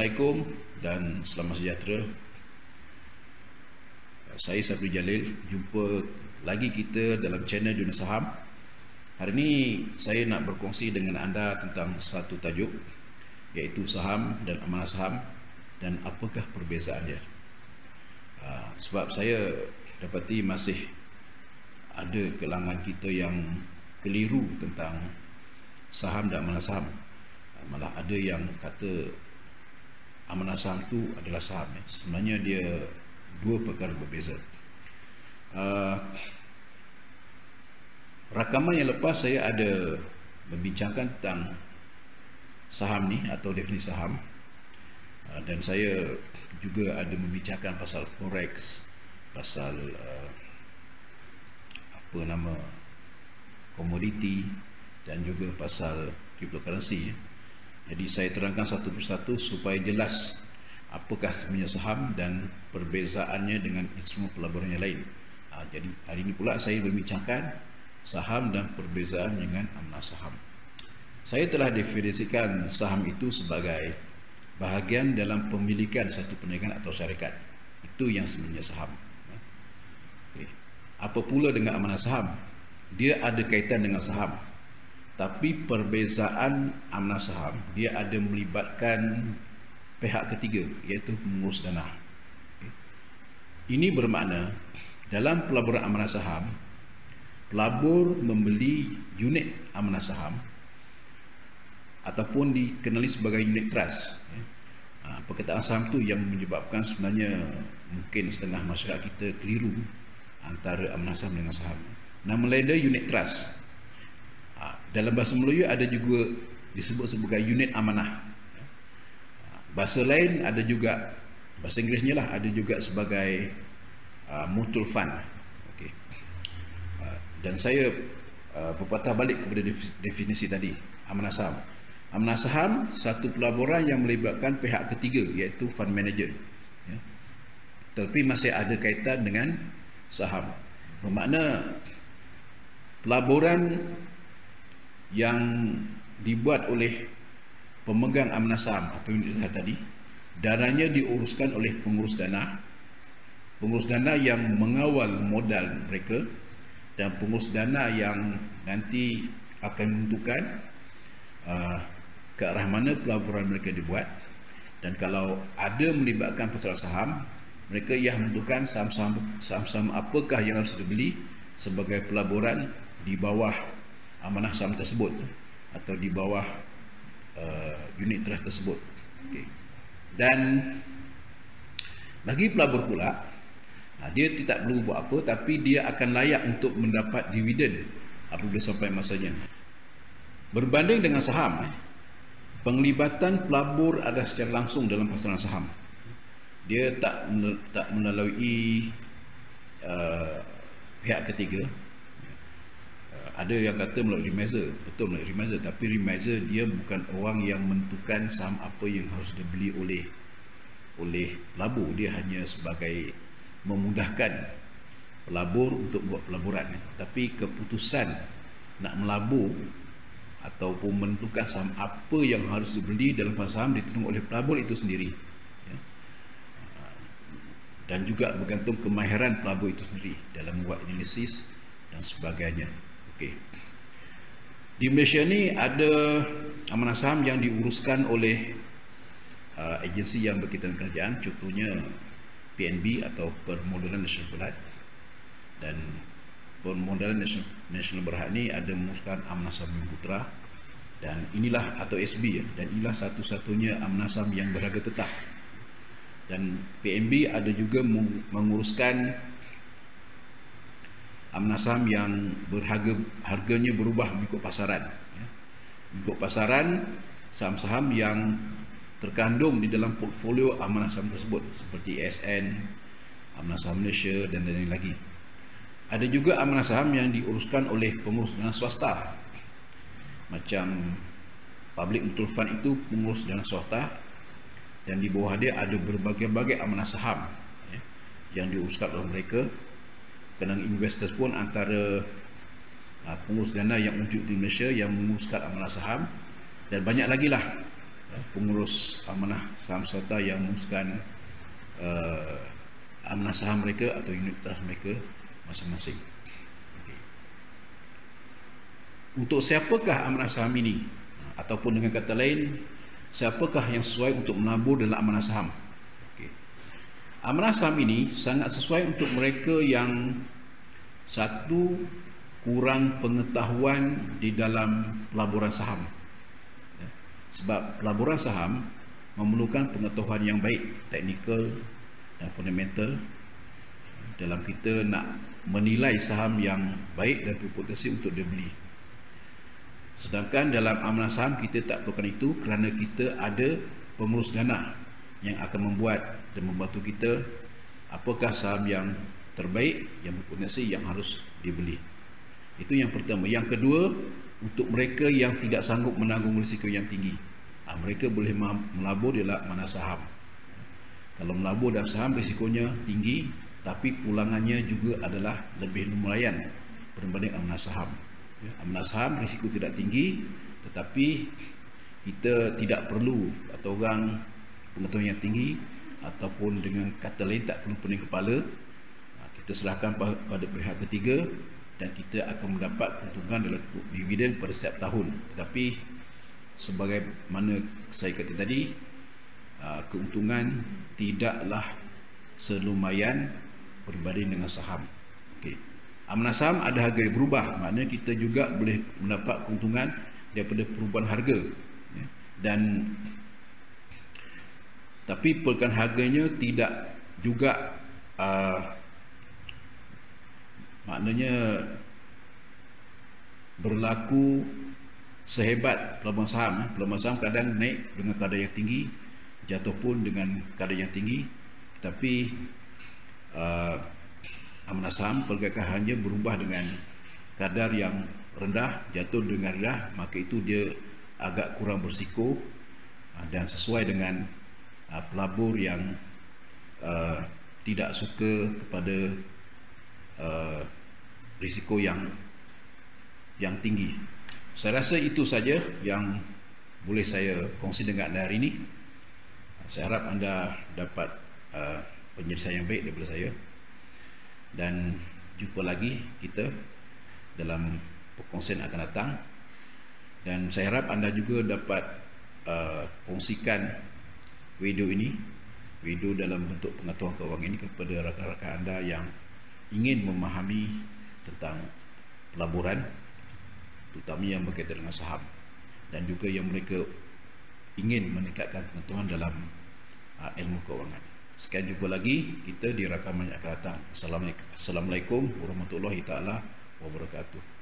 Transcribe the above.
Assalamualaikum dan selamat sejahtera. Saya Sabri Jalil. Jumpa lagi kita dalam channel Dunia Saham. Hari ini saya nak berkongsi dengan anda tentang satu tajuk, iaitu saham dan amanah saham dan apakah perbezaannya. Sebab saya dapati masih ada kalangan kita yang keliru tentang saham dan amanah saham. Malah ada yang kata amanah saham itu adalah saham. Sebenarnya dia dua perkara berbeza. Rakaman yang lepas saya ada membincangkan tentang saham ni atau definisi saham, dan saya juga ada membincangkan pasal forex, pasal komoditi dan juga pasal cryptocurrency. Jadi saya terangkan satu persatu supaya jelas apakah sebenarnya saham dan perbezaannya dengan instrumen pelaburan yang lain. Jadi hari ini pula saya berbincangkan saham dan perbezaan dengan amanah saham. Saya telah definisikan saham itu sebagai bahagian dalam pemilikan satu perniagaan atau syarikat. Itu yang sebenarnya saham. Apa pula dengan amanah saham? Dia ada kaitan dengan saham, tapi perbezaan amanah saham, dia ada melibatkan pihak ketiga, iaitu pengurus dana. Ini bermakna dalam pelaburan amanah saham, pelabur membeli unit amanah saham ataupun dikenali sebagai unit trust. Perkataan saham tu yang menyebabkan sebenarnya mungkin setengah masyarakat kita keliru antara amanah saham dengan saham. Nama lain dia unit trust. Dalam bahasa Melayu ada juga disebut sebagai unit amanah. Bahasa lain ada juga, bahasa Inggerisnya lah, ada juga sebagai mutual fund. Okay. Dan saya berpatah balik kepada definisi tadi, amanah saham. Amanah saham satu pelaburan yang melibatkan pihak ketiga, iaitu fund manager, ya. Tapi masih ada kaitan dengan saham. Bermakna pelaburan yang dibuat oleh pemegang amanah saham atau unit usaha tadi, dananya diuruskan oleh pengurus dana. Pengurus dana yang mengawal modal mereka, dan pengurus dana yang nanti akan menentukan ke arah mana pelaburan mereka dibuat. Dan kalau ada melibatkan pasar saham, mereka yang menentukan saham-saham apakah yang harus dibeli sebagai pelaburan di bawah amanah saham tersebut atau di bawah unit trust tersebut. Okay. Dan bagi pelabur pula, dia tidak perlu buat apa, tapi dia akan layak untuk mendapat dividen apabila sampai masanya. Berbanding dengan saham, penglibatan pelabur ada secara langsung dalam pasaran saham. Dia tak melalui pihak ketiga. Ada yang kata melalui remiser, betul melalui remiser, tapi remiser dia bukan orang yang menentukan saham apa yang harus dibeli oleh pelabur. Dia hanya sebagai memudahkan pelabur untuk buat pelaburan. Tapi keputusan nak melabur ataupun menentukan saham apa yang harus dibeli dalam pasar saham ditanggung oleh pelabur itu sendiri, ya. Dan juga bergantung kemahiran pelabur itu sendiri dalam membuat analisis dan sebagainya. Okay. Di Malaysia ni ada amanah saham yang diuruskan oleh agensi yang berkaitan kerajaan, contohnya PNB atau Permodalan Nasional Berhad. Dan Permodalan Nasional Berhad ni ada menguruskan amanah saham Putra, dan inilah atau SB, dan inilah satu-satunya amanah saham yang berharga tetap. Dan PNB ada juga menguruskan amanah saham yang harganya berubah mengikut pasaran, ya. Mengikut pasaran saham-saham yang terkandung di dalam portfolio amanah saham tersebut, seperti ASN, amanah saham Malaysia dan lain-lain lagi. Ada juga amanah saham yang diuruskan oleh pengurus dana swasta, macam Public Mutual Fund itu pengurus dana swasta, dan di bawah dia ada berbagai-bagai amanah saham, ya, yang diuruskan oleh mereka. Kadang investors pun antara pengurus dana yang wujud di Malaysia yang menguruskan amanah saham, dan banyak lagi lah pengurus amanah saham swasta yang memutuskan amanah saham mereka atau unit trust mereka masing-masing. Okay. Untuk siapakah amanah saham ini? Ataupun dengan kata lain, siapakah yang sesuai untuk menabur dalam amanah saham? Okay. Amanah saham ini sangat sesuai untuk mereka yang satu, kurang pengetahuan di dalam pelaburan saham. Sebab pelaburan saham memerlukan pengetahuan yang baik, teknikal dan fundamental, dalam kita nak menilai saham yang baik dan berpotensi untuk dibeli. Sedangkan dalam amanah saham kita tak perlukan itu, kerana kita ada pengurus dana yang akan membuat dan membantu kita apakah saham yang terbaik, yang berpotensi, yang harus dibeli. Itu yang pertama. Yang kedua, untuk mereka yang tidak sanggup menanggung risiko yang tinggi, mereka boleh melabur dalam amanah saham. Kalau melabur dalam saham risikonya tinggi, tapi pulangannya juga adalah lebih lumayan berbanding amanah saham. Amanah saham risiko tidak tinggi, tetapi kita tidak perlu atau orang pengetahuan yang tinggi, ataupun dengan kata lain tak perlu pening kepala. Kita serahkan pada pihak ketiga dan kita akan mendapat keuntungan dalam dividen pada setiap tahun. Tetapi sebagaimana saya kata tadi, keuntungan tidaklah selumayan berbanding dengan saham. Okay. Amanah saham ada harga yang berubah, maknanya kita juga boleh mendapat keuntungan daripada perubahan harga. Dan tapi perubahan harganya tidak juga maknanya berlaku sehebat pelaburan saham. Pelaburan saham kadang naik dengan kadar yang tinggi, jatuh pun dengan kadar yang tinggi. Tapi amanah saham pergerakannya berubah dengan kadar yang rendah, jatuh dengan rendah, maka itu dia agak kurang berisiko dan sesuai dengan pelabur yang tidak suka kepada risiko yang tinggi. Saya rasa itu saja yang boleh saya kongsi dengan anda hari ini. Saya harap anda dapat penyelesaian yang baik daripada saya, dan jumpa lagi kita dalam perkongsian akan datang. Dan saya harap anda juga dapat kongsikan video ini, video dalam bentuk pengetahuan keuangan ini, kepada rakan-rakan anda yang ingin memahami tentang pelaburan, terutama yang berkaitan dengan saham, dan juga yang mereka ingin meningkatkan pengetahuan dalam ilmu keuangan. Sekian, jumpa lagi kita di rakaman yang akan datang. Assalamualaikum warahmatullahi taala wabarakatuh.